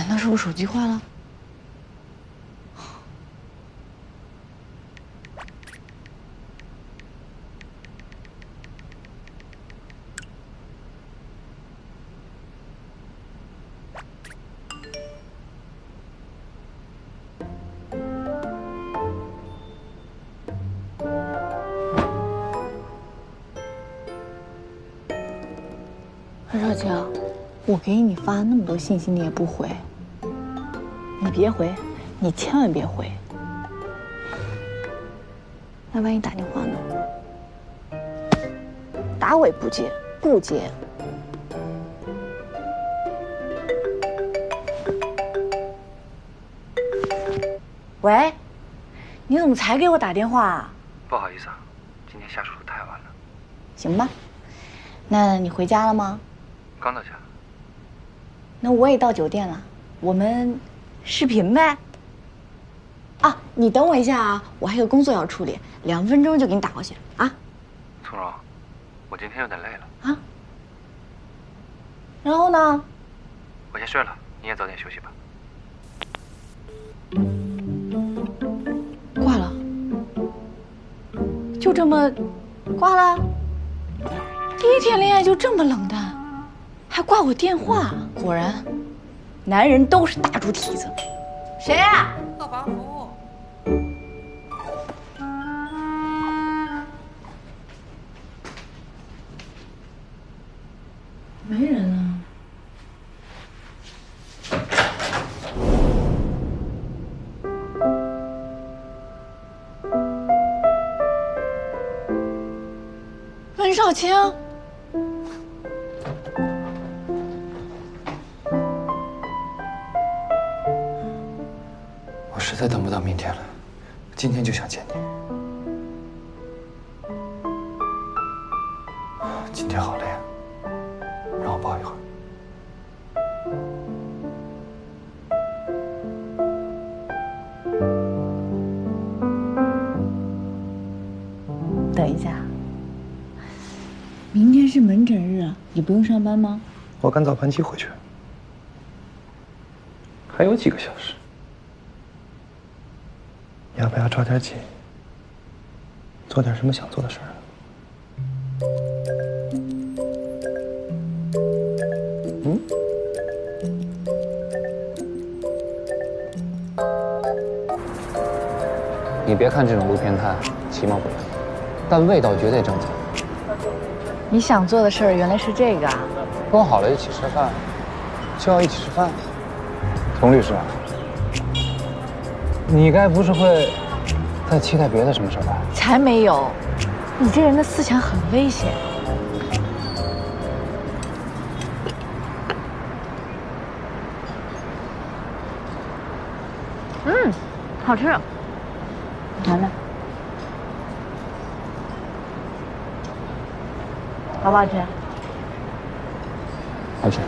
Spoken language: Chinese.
难道是我手机坏了？何少卿，我给你发那么多信息，你也不回。你别回，你千万别回。那万一打电话呢？打我也不接，不接。喂，你怎么才给我打电话啊？不好意思啊，今天下手太晚了。行吧，那你回家了吗？刚到家。那我也到酒店了，我们视频呗。啊，你等我一下啊，我还有工作要处理，2分钟就给你打过去啊。从容，我今天有点累了啊。然后呢？我先睡了，你也早点休息吧。挂了，就这么挂了？第一天恋爱就这么冷淡，还挂我电话？果然，男人都是大猪蹄子。谁呀？客房服务。没人啊。温少卿，我实在等不到明天了，今天就想见你。今天好累啊，让我抱一会儿。等一下，明天是门诊日啊，你不用上班吗？我赶早班机回去，还有几个小时，要不要抓点紧，做点什么想做的事儿啊？嗯？你别看这种路边摊其貌不扬，但味道绝对正宗。你想做的事儿原来是这个啊！说好了一起吃饭，就要一起吃饭。童律师啊，你该不是会在期待别的什么事吧？才没有，你这人的思想很危险。嗯，好吃。来来，好不好吃？好吃。